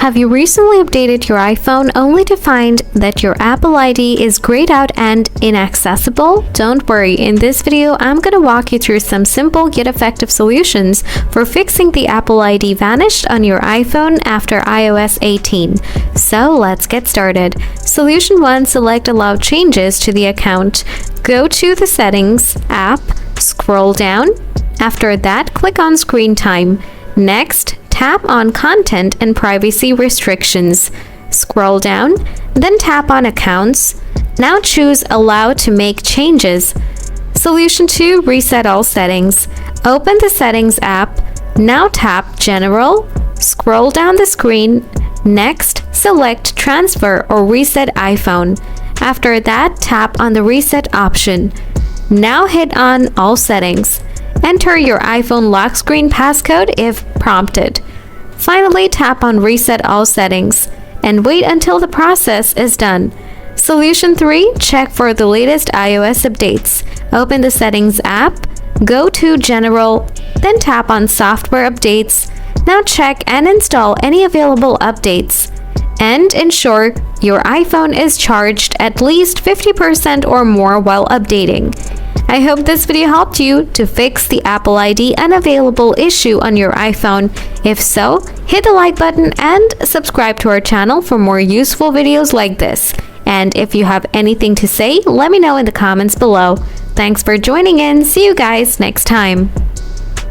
Have you recently updated your iPhone only to find that your Apple ID is grayed out and inaccessible? Don't worry, in this video I'm going to walk you through some simple yet effective solutions for fixing the Apple ID vanished on your iPhone after iOS 18. So let's get started. Solution 1. Select Allow Changes to the account. Go to the Settings app, scroll down. After that, click on Screen Time. Next, tap on Content and Privacy Restrictions. Scroll down, then tap on Accounts. Now choose Allow to make changes. Solution 2. Reset all settings. Open the Settings app. Now tap General. Scroll down the screen. Next, select Transfer or Reset iPhone. After that, tap on the Reset option. Now hit on All Settings. Enter your iPhone lock screen passcode if prompted. Finally, tap on Reset All Settings and wait until the process is done. Solution 3. Check for the latest iOS updates. Open the Settings app, go to General, then tap on Software Updates. Now check and install any available updates. And ensure your iPhone is charged at least 50% or more while updating. I hope this video helped you to fix the Apple ID unavailable issue on your iPhone. If so, hit the like button and subscribe to our channel for more useful videos like this. And if you have anything to say, let me know in the comments below. Thanks for joining in. See you guys next time.